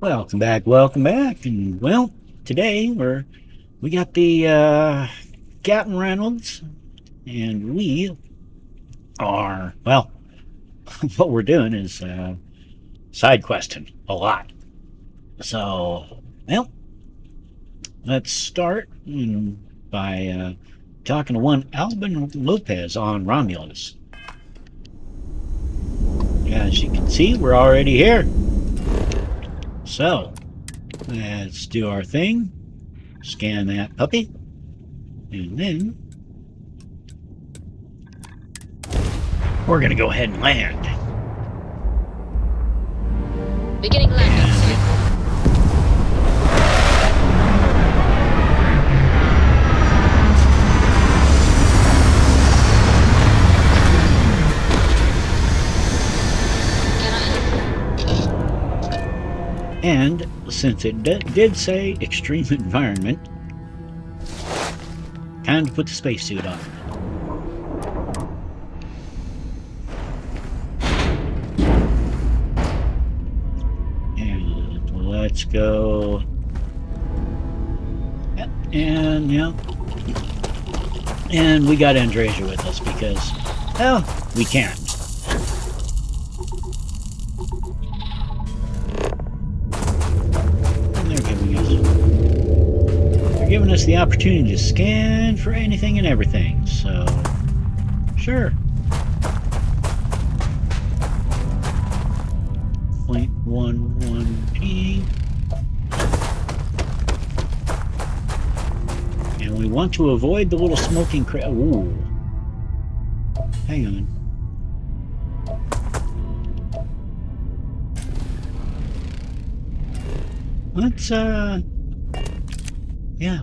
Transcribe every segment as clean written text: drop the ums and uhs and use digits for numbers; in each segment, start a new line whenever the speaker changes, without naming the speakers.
Welcome back, and well, today we got the Captain Reynolds, and we are what we're doing is side questing a lot. So, let's start by talking to one Alvin Lopez on Romulus. As you can see, we're already here. So, let's do our thing. Scan that puppy, and then we're gonna go ahead and land.
Beginning landing cycle.
And since it did say extreme environment, time to put the spacesuit on. And let's go. Yep. And we got Andresia with us because, well, we can't. They're giving us the opportunity to scan for anything and everything, so sure. 0.11p. And we want to avoid the little smoking ooh. Hang on. Let's yeah.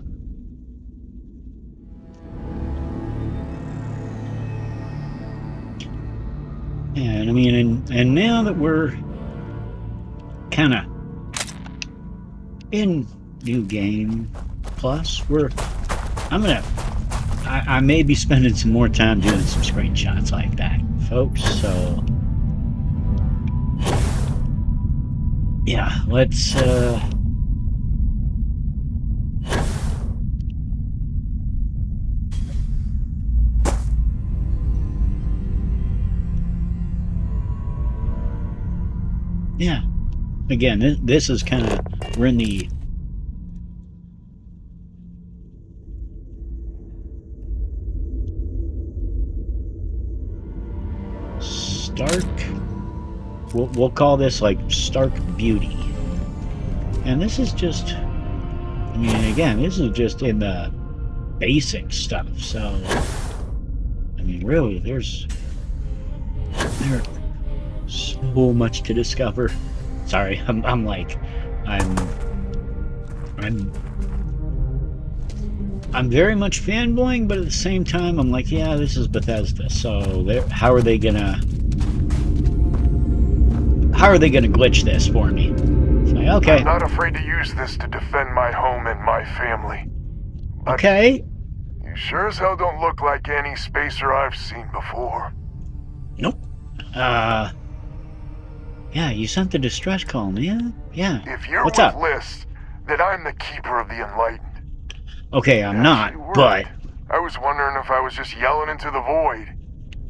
And I mean, and now that we're kind of in New Game Plus, I may be spending some more time doing some screenshots like that, folks. So yeah, let's yeah. Again, this is kind of, we're in the Stark, we'll call this like Stark Beauty. And this is just, I mean, again, this is just in the basic stuff. So, I mean, really, there's so much to discover. Sorry, I'm very much fanboying, but at the same time, I'm like, yeah, this is Bethesda. So, how are they gonna glitch this for me? It's like, okay.
I'm not afraid to use this to defend my home and my family. But
okay.
You sure as hell don't look like any spacer I've seen before.
Nope. Yeah, you sent the distress call, man. Yeah.
If you're
What's
with
up?
List, then I'm the keeper of the enlightened.
Okay, I'm not, but
I was wondering if I was just yelling into the void.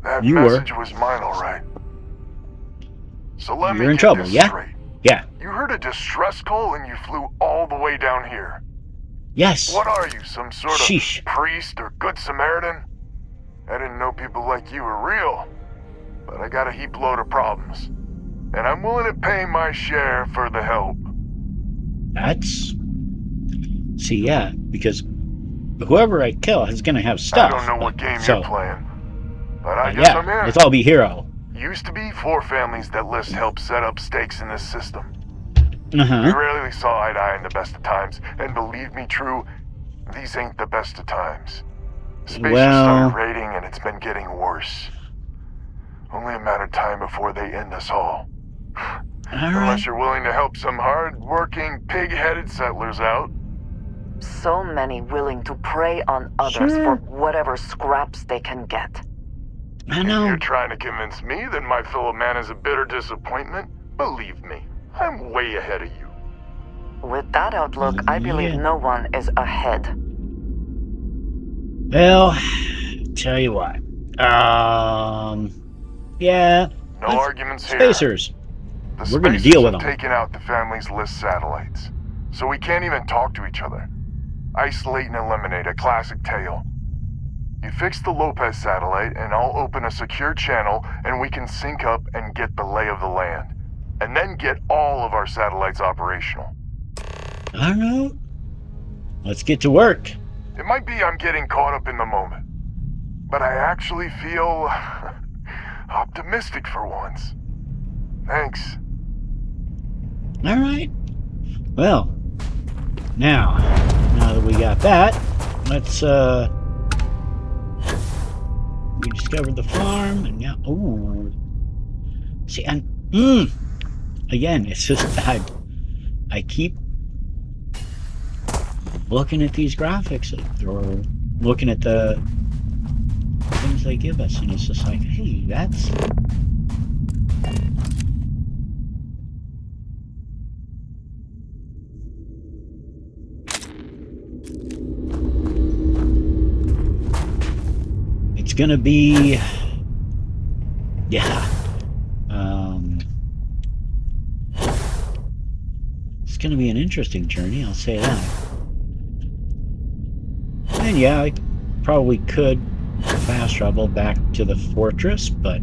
That
you
message was mine, all right. So let me
You're in
get
trouble,
this
yeah?
straight.
Yeah.
You heard a distress call and you flew all the way down here.
Yes.
What are you, some sort
Sheesh.
of priest or good Samaritan? I didn't know people like you were real, but I got a heap load of problems. And I'm willing to pay my share for the help.
See, yeah, because whoever I kill is gonna have stuff.
I don't know what game you're playing, but I guess
yeah,
I'm in.
Let's all be hero.
Used to be 4 families that List helped set up stakes in this system. We
Uh-huh.
rarely saw eye to eye in the best of times, and believe me true, these ain't the best of times. Spacers started raiding and it's been getting worse. Only a matter of time before they end us all. Unless you're willing to help some hard-working, pig-headed settlers out.
So many willing to prey on others for whatever scraps they can get.
I know.
If you're trying to convince me that my fellow man is a bitter disappointment, believe me, I'm way ahead of you.
With that outlook, I believe no one is ahead.
Well, tell you what. Yeah.
No arguments here.
Spacers.
The
We're gonna
spacers
deal with
have
them.
taken out the family's list satellites, so we can't even talk to each other. Isolate and eliminate, a classic tale. You fix the Lopez satellite, and I'll open a secure channel, and we can sync up and get the lay of the land. And then get all of our satellites operational.
Alright. Let's get to work.
It might be I'm getting caught up in the moment, but I actually feel optimistic for once. Thanks.
Alright. Well, now that we got that, let's, we discovered the farm, and now, ooh. See, and, again, it's just, I keep looking at these graphics, or looking at the things they give us, and it's just like, hey, that's... It's gonna be... Yeah. It's gonna be an interesting journey, I'll say that. And yeah, I probably could fast travel back to the fortress, but...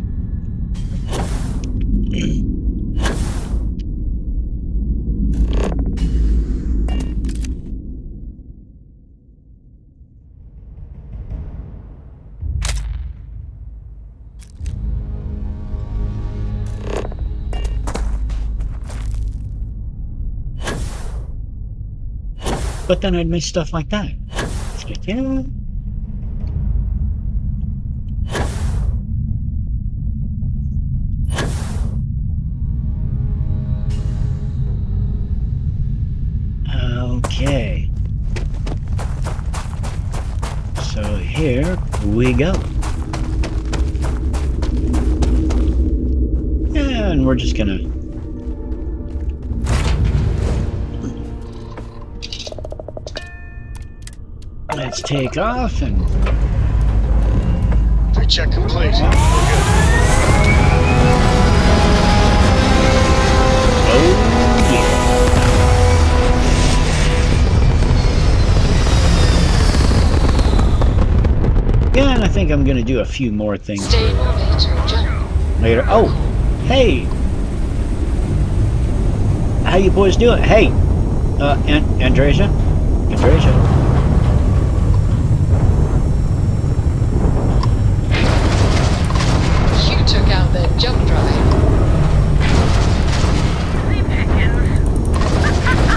But then I'd miss stuff like that. It's like, yeah. Okay. So here we go. And we're just gonna... Let's take off and...
Pre-check complete. We're good.
Oh, yeah. Yeah, and I think I'm gonna do a few more things
Stay in orbit. Jump.
later. Oh, hey! How you boys doing? Hey! Andresia? Andresia?
You took out their jump drive.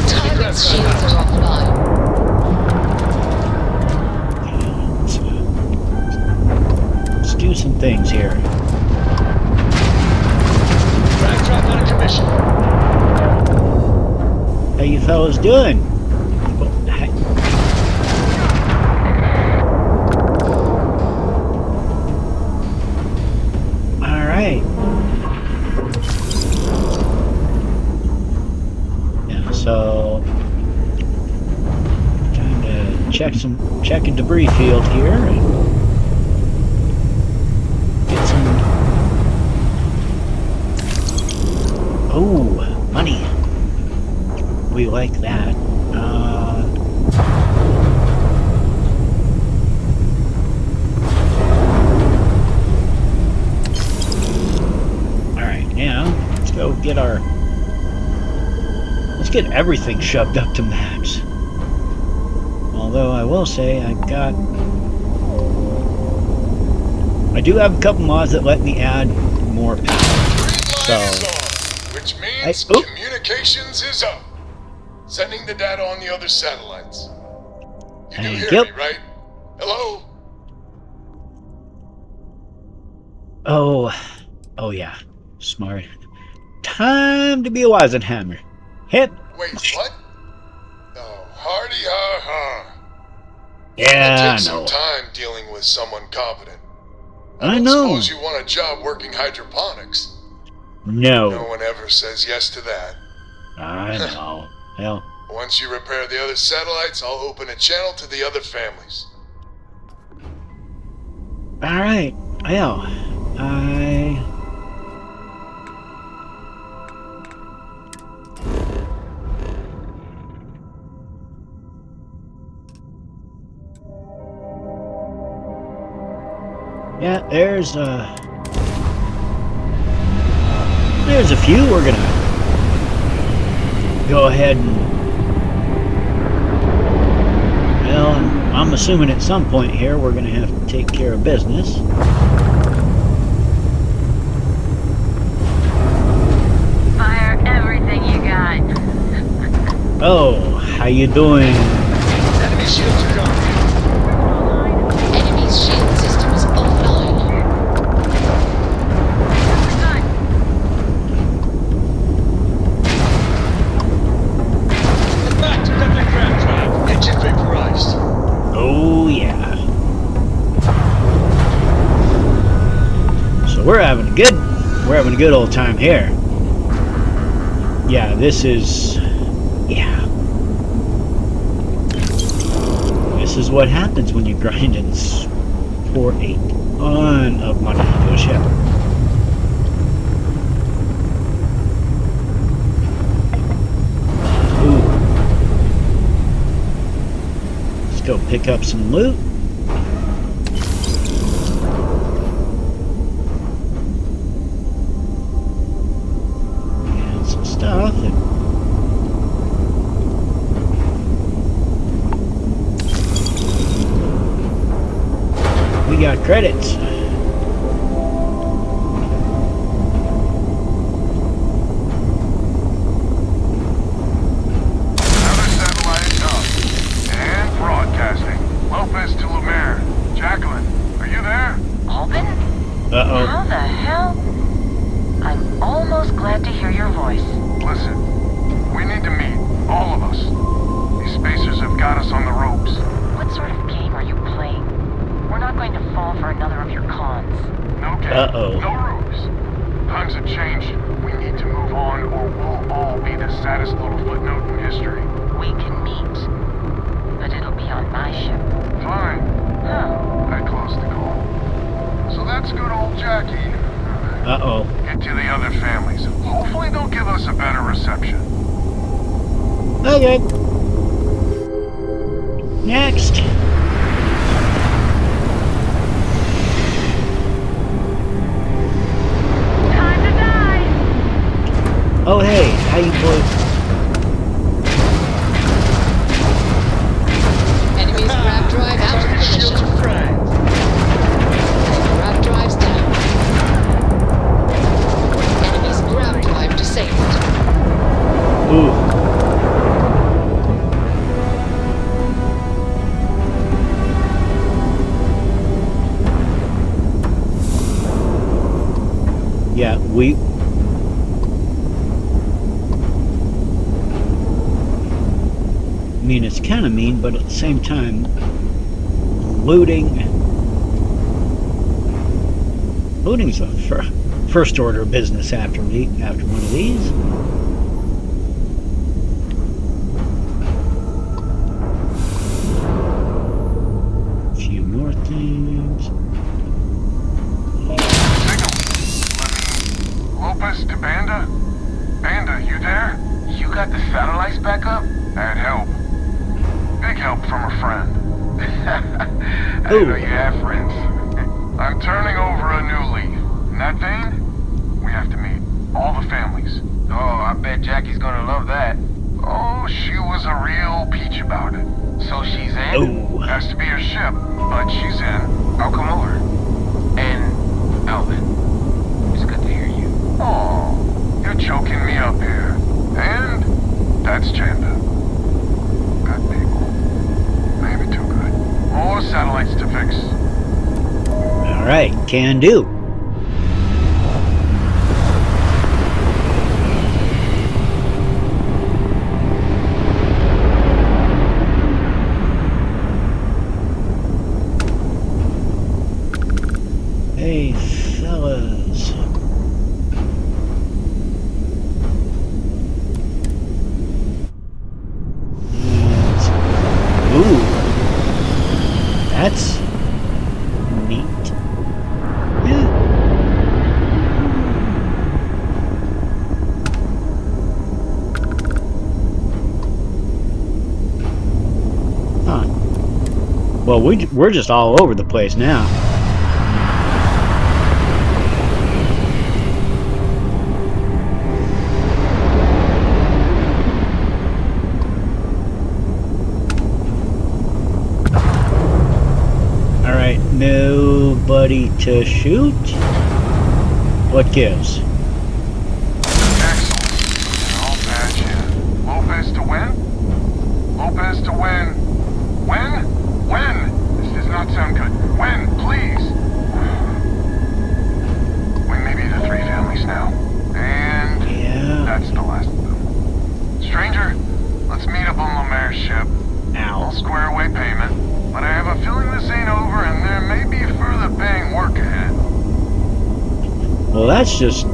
Target's shields are offline.
Let's do some things here.
Drag drop out of commission.
How you fellas doing? Alright. Yeah, so time to check a debris field here and get some... Oh, money. We like that. Alright, now let's go get our... Let's get everything shoved up to max. Although I will say I do have a couple mods that let me add more power. So,
which means communications is up. Sending the data on the other satellites. You do hear me, right? Hello?
Oh yeah, smart. Time to be a Weisenhammer. Hit.
Wait, what? Oh, hardy ha ha.
Yeah,
It takes
I know.
some time dealing with someone competent.
I
don't
know.
suppose you want a job working hydroponics.
No.
No one ever says yes to that.
I know. Hell,
Once you repair the other satellites, I'll open a channel to the other families.
Alright. Well, yeah, there's a few. We're gonna go ahead and, well, I'm assuming at some point here we're gonna have to take care of business.
Fire everything you got.
Oh, how you doing?
Enemy shields are gone.
Enemy's shield system is offline.
Back to that crab drive. Engine vaporized.
Oh yeah. So we're having a good old time here. Yeah, this is This is what happens when you grind and pour a ton of money into a ship. Ooh. Let's go pick up some loot. And some stuff. We got credits.
Another satellite up. And broadcasting. Lopez to Lumiere. Jacqueline, are you there?
Alvin?
Uh-oh.
How the hell? I'm almost glad to hear your voice.
Listen, we need to meet. All of us. These spacers have got us on the ropes.
What sort of game are you playing? We're not going to fall for another of your cons.
No game.
Uh-oh.
No ruse. Times have changed. We need to move on or we'll all be the saddest little footnote in history.
We can meet, but it'll be on my ship.
Fine.
Huh.
I closed the call. So that's good old Jackie.
Uh-oh.
Get to the other families. Hopefully they'll give us a better reception.
Okay. Next.
Time to die!
Oh hey, how you boys?
Enemy's grab drive out of
Target shields
commission.
are fragged.
Grab drives down. Enemy's grab drive disabled.
Ooh. Yeah, I mean, it's kind of mean, but at the same time, looting's a first order of business after one of these. A few more things.
Lopez to Banda? Banda, you there? You got the satellites back up? Had help. Big help from a friend. I didn't know you had friends. I'm turning over a new leaf. In that vein, we have to meet all the families. Oh, I bet Jackie's gonna love that. Oh, she was a real peach about it. So she's in?
Oh.
Has to be her ship, but she's in. I'll come over. And Alvin, it's good to hear you. Oh, you're choking me up here. And that's Chanda. Good people. Maybe too good. More satellites to fix.
Alright, can do. Hey, fellas. Well, we're just all over the place now. Alright, nobody to shoot. What gives?
Excellent. All patch in. Lopez to win? Lopez to win. When? When? This does not sound good. When, please. We may be the 3 families now. And that's the last of them. Stranger, let's meet up on Lemaire's ship. I'll square away payment, but I have a feeling this ain't over and there may be further paying work ahead.
Well, that's just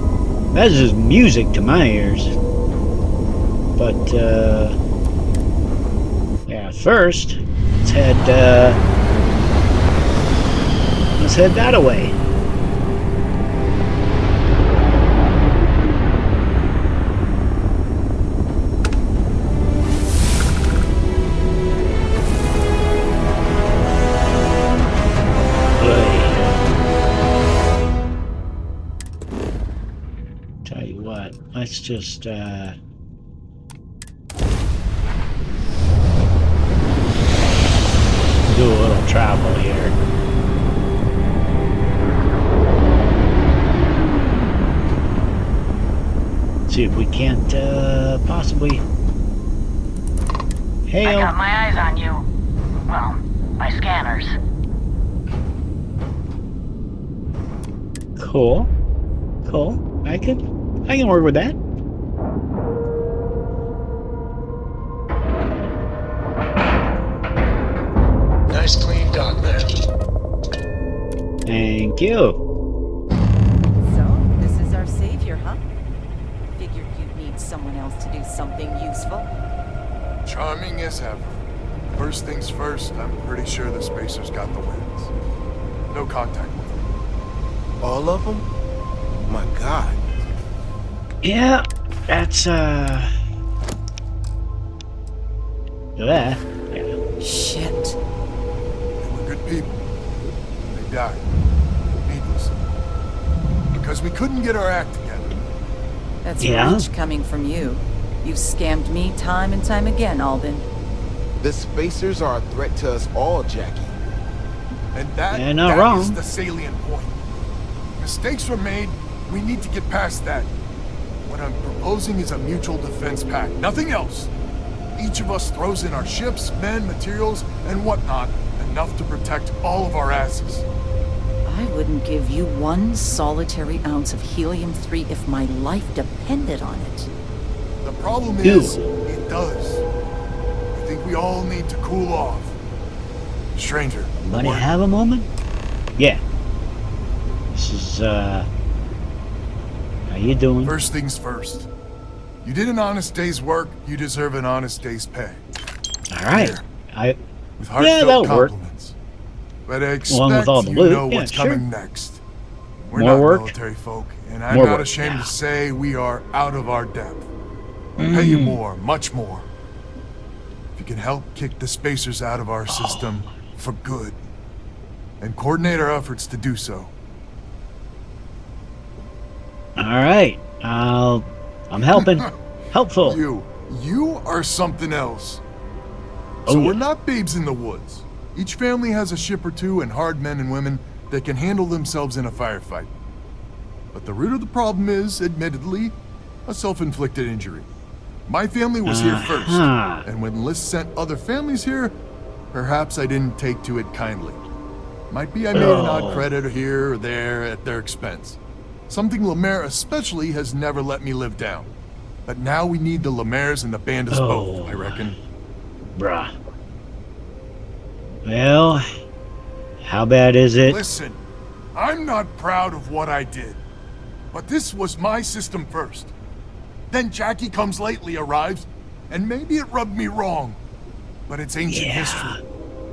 music to my ears. But yeah, first let's head that away. Tell you what, let's just do a little travel here. See if we can't possibly hail.
I got my eyes on you. Well, my scanners.
Cool. Cool. I can work with that.
Nice clean dock there.
Thank you.
So, this is our savior, huh? Figured you'd need someone else to do something useful.
Charming as ever. First things first, I'm pretty sure the Spacers got the wins. No contact with them.
All of them? My God.
Yeah, that's yeah.
Shit.
They were good people. They died. Needlessly. Because we couldn't get our act together.
That's
Yeah?
rich coming from you. You've scammed me time and time again, Alden.
The Spacers are a threat to us all, Jackie.
And that
Yeah, not wrong.
is the salient point. Mistakes were made. We need to get past that. What I'm proposing is a mutual defense pact. Nothing else. Each of us throws in our ships, men, materials, and whatnot, enough to protect all of our asses.
I wouldn't give you one solitary ounce of helium-3 if my life depended on it.
The problem is, it does. I think we all need to cool off. Stranger.
Buddy,
word.
have a moment? Yeah. This is how you doing?
First things first. You did an honest day's work, you deserve an honest day's pay.
All right.
Here. With heartfelt
that'll work.
compliments. But I
Along with
expect
all the
you
loot.
know
Yeah,
what's
sure.
coming next. We're
More
not
work?
military folk, and I'm
More
not
work,
ashamed
yeah.
to say we are out of our depth. We'll pay you more, much more. If you can help kick the Spacers out of our system for good, and coordinate our efforts to do so.
All right. I'm helping. Helpful.
You are something else.
Oh,
So
yeah.
we're not babes in the woods. Each family has a ship or two and hard men and women that can handle themselves in a firefight. But the root of the problem is, admittedly, a self-inflicted injury. My family was here first, and when Liz sent other families here, perhaps I didn't take to it kindly. Might be I made an odd credit here or there at their expense. Something Lemaire especially has never let me live down. But now we need the Lemaires and the Bandits both, I reckon.
Bruh. Well, how bad is it?
Listen, I'm not proud of what I did. But this was my system first. Then Jackie comes lately arrives, and maybe it rubbed me wrong. But it's ancient history.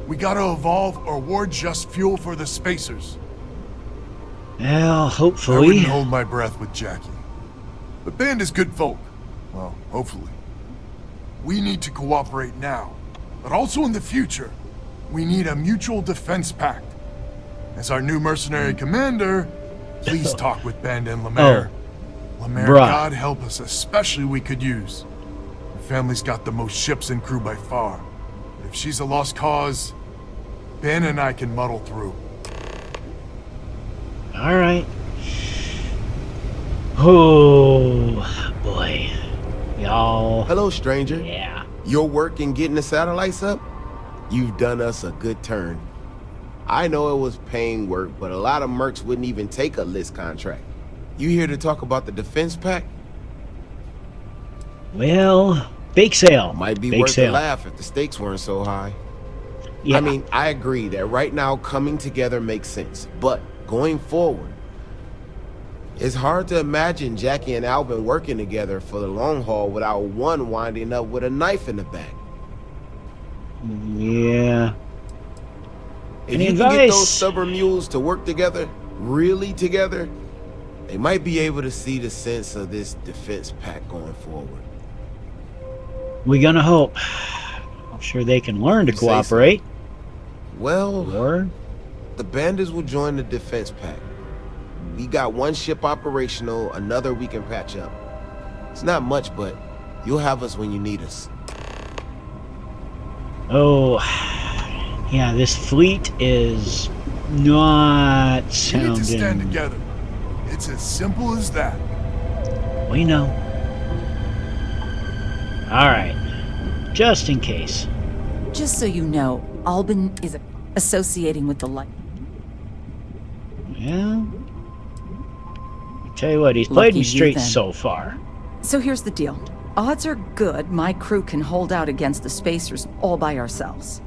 We gotta evolve or war just fuel for the Spacers.
Well,
I
hopefully.
wouldn't hold my breath with Jackie. The band is good folk. Well, hopefully. We need to cooperate now, but also in the future. we need a mutual defense pact. As our new mercenary commander, please talk with Band and Lemaire. Lemaire,
bruh.
God help us, especially we could use. Her family's got the most ships and crew by far. But if she's a lost cause, Ben and I can muddle through.
All right. Oh, boy. Y'all.
Hello, stranger.
Yeah.
Your work in getting the satellites up? You've done us a good turn. I know it was paying work, but a lot of mercs wouldn't even take a list contract. You here to talk about the defense pack?
Well, bake sale.
Might be
bake
worth
sale.
a laugh if the stakes weren't so high.
Yeah.
I mean, I agree that right now coming together makes sense, but going forward, it's hard to imagine Jackie and Albin working together for the long haul without one winding up with a knife in the back.
Yeah.
If
Any
you can get
advice?
those stubborn mules to work together, really together, they might be able to see the sense of this defense pack going forward.
We're gonna hope. I'm sure they can learn to
You say so.
cooperate.
Well,
Or
the bandits will join the defense pack. We got one ship operational, another we can patch up. It's not much, but you'll have us when you need us.
oh, yeah, this fleet is not
We need
sounding.
to stand together. It's as simple as that.
We know. All right, just in case.
Just so you know, Albin is associating with the light.
Yeah. Tell you what, he's played
Lucky
me
you,
straight
then.
so far.
So here's the deal. Odds are good my crew can hold out against the Spacers all by ourselves.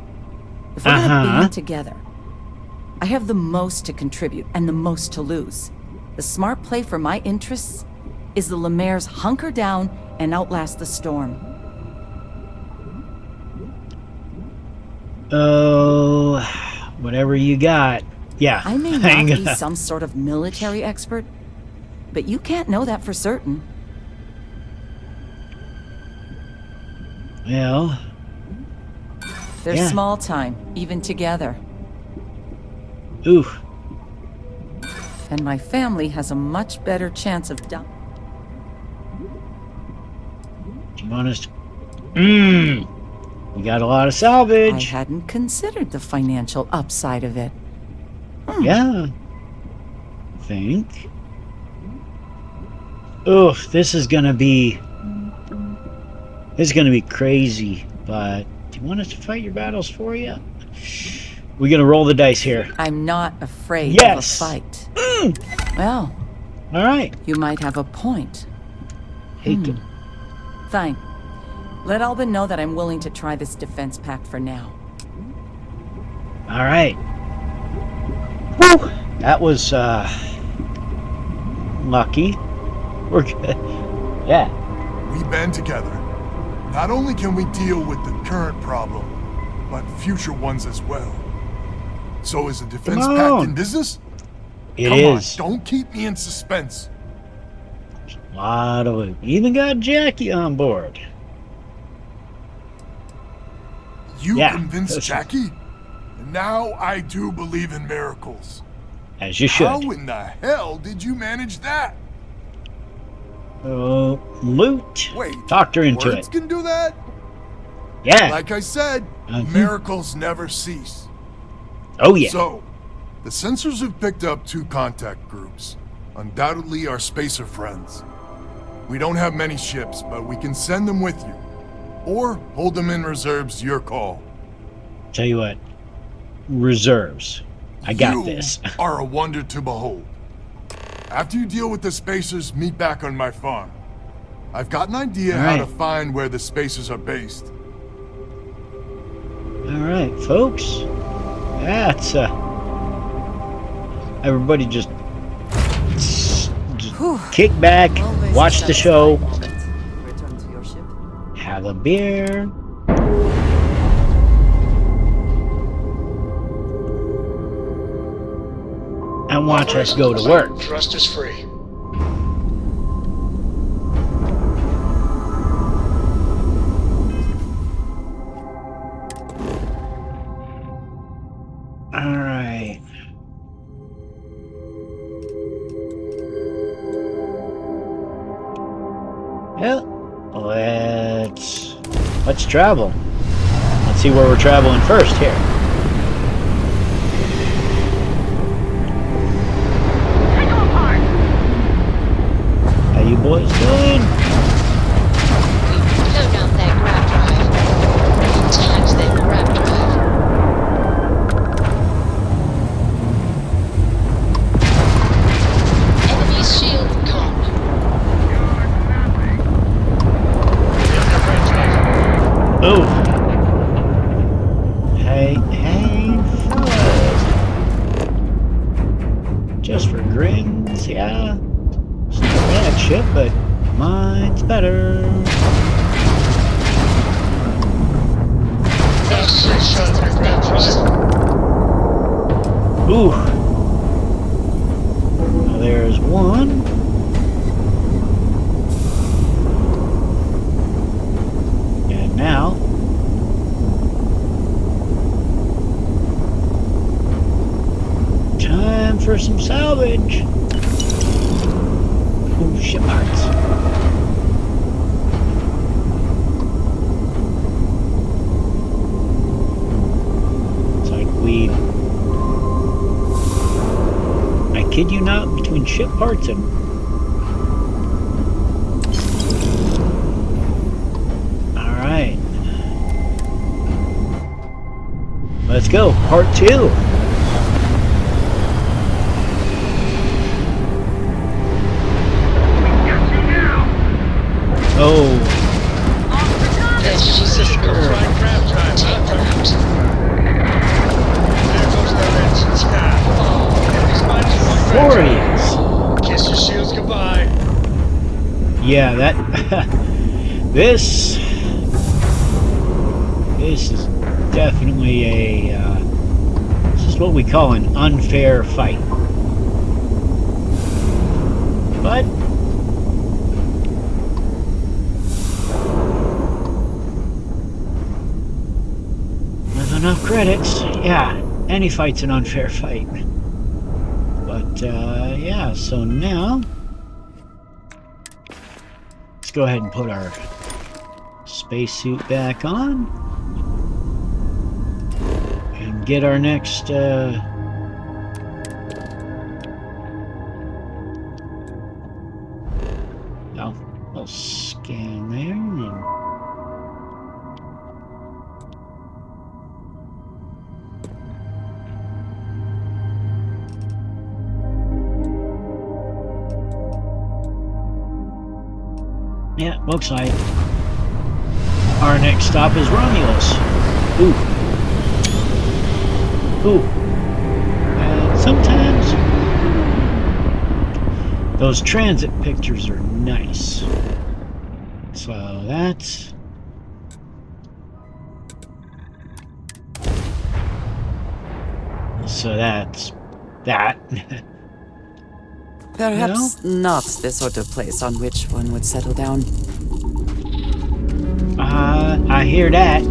If we're gonna band together, I have the most to contribute and the most to lose. The smart play for my interests is the Lemaire's hunker down and outlast the storm.
Oh, whatever you got. Yeah.
I may not be some sort of military expert, but you can't know that for certain.
Well,
They're
Yeah.
small time, even together.
ooh.
And my family has a much better chance of dying.
Do you want us to... We got a lot of
I
salvage.
hadn't considered the financial upside of it.
Yeah. Think. Oof, this is gonna be... This is gonna be crazy, but... Do you want us to fight your battles for you? We're gonna roll the dice here.
I'm not afraid
Yes.
of a fight. Well,
Alright.
you might have a point.
Hate to...
Fine. Let Albin know that I'm willing to try this defense pact for now.
Alright. Whew. That was, lucky. We're good. Yeah.
We band together. Not only can we deal with the current problem, but future ones as well. So is the defense
Come
pact
on.
in business?
It
Come
is.
on, don't keep me in suspense.
A lot of it. Even got Jackie on board.
You
Yeah,
convinced
that's-
Jackie? Now I do believe in miracles.
As you should.
How in the hell did you manage that?
Loot.
Wait,
Talked her into
words
it.
can do that?
Yeah.
Like I said,
Mhm.
miracles never cease.
Oh, yeah.
So, the sensors have picked up 2 contact groups. Undoubtedly our spacer friends. We don't have many ships, but we can send them with you. Or hold them in reserves, your call.
Tell you what. Reserves. I got
You
this.
are a wonder to behold. After you deal with the spacers, meet back on my farm. I've got an idea how to
Alright.
find where the spacers are based.
Alright, folks. That's, everybody just
Whew.
kick back,
Always
watch
a
the show,
satisfying moment. Return to your ship.
have a beer. And watch us go to work.
Thrust is free.
Let's travel. Let's see where we're traveling first here. How you boys doing?
We've blown out their grab drive. We've tagged their grab drive. Enemy shield gone.
Oh. Hey, fellas. Just for grins, yeah. It's not a bad ship, but mine's better.
Their shield system is damaged.
Ooh. Now there's one. And now. Time for some salvage. Ooh, ship parts. It's like I kid you not, between ship parts and... Alright. Let's go, part 2. Oh.
Their shield system is gone. Take them out.
There goes their engines.
Glorious.
Kiss your shields goodbye.
Yeah, that... This is definitely a... this is what we call an unfair fight. But... with enough credits, yeah, any fight's an unfair fight. But, yeah, so now... let's go ahead and put our spacesuit back on. And get our next, I'll scan there and... yeah, looks like our next stop is Romulus. Ooh. And sometimes those transit pictures are nice. So that's... that.
Perhaps not the sort of place on which one would settle down.
I hear that.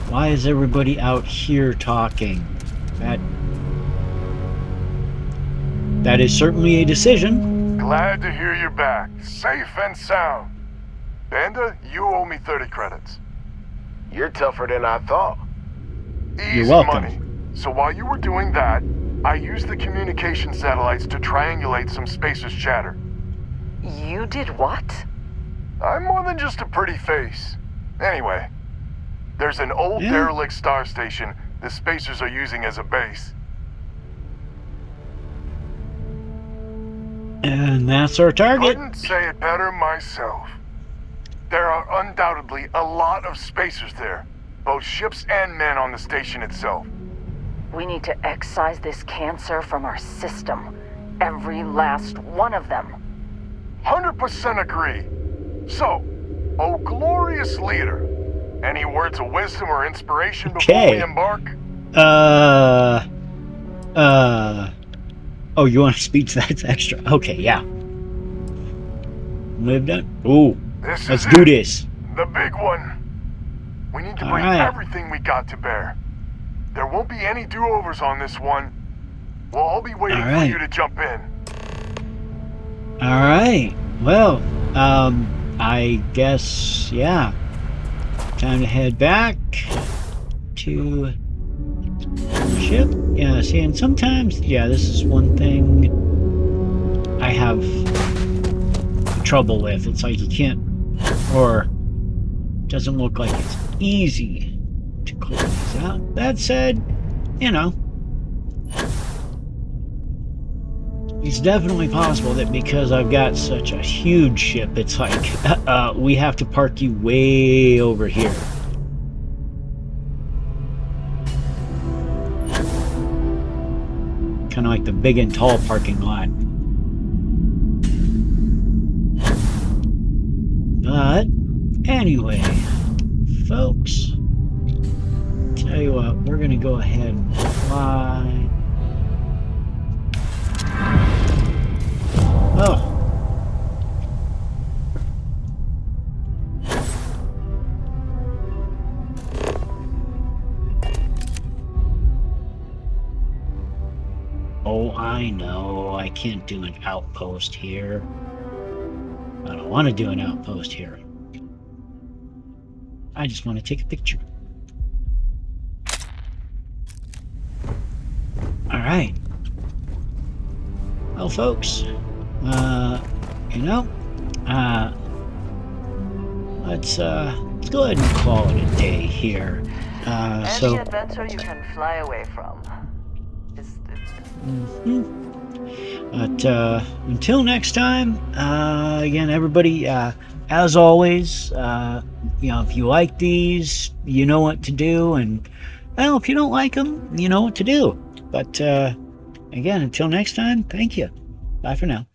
Why is everybody out here talking? That is certainly a decision.
Glad to hear you're back, safe and sound. Banda, you owe me 30 credits.
You're tougher than I thought.
Easy
You're welcome.
money. So while you were doing that, I used the communication satellites to triangulate some spacers' chatter.
You did what?
I'm more than just a pretty face. Anyway, there's an old derelict star station the spacers are using as a base.
And that's our target.
Couldn't say it better myself. There are undoubtedly a lot of spacers there, both ships and men on the station itself.
We need to excise this cancer from our system. Every last one of them.
100% agree. So, oh glorious leader, any words of wisdom or inspiration before we embark?
Oh, you want a speech that's extra? Okay, yeah. Live done. Ooh, let's do this.
The big one. We need to bring everything we got to bear. There won't be any do-overs on this one. We'll all be waiting for you to jump in.
Alright. Well, I guess, yeah. Time to head back to the ship. Yeah, see, and sometimes, yeah, this is one thing I have trouble with. It's like you can't, or doesn't look like it's easy to close these out. That said, you know, it's definitely possible that because I've got such a huge ship, it's like, we have to park you way over here. Kind of like the big and tall parking lot. But, anyway, folks, tell you what, we're going to go ahead and fly. Oh. Oh, I know. I can't do an outpost here. I don't want to do an outpost here. I just want to take a picture. Alright. Well, folks, you know, let's go ahead and call it a day here.
Any adventure you can fly away from.
But until next time, again, everybody, as always, you know, if you like these, you know what to do, and well, if you don't like them, you know what to do. But again, until next time, thank you. Bye for now.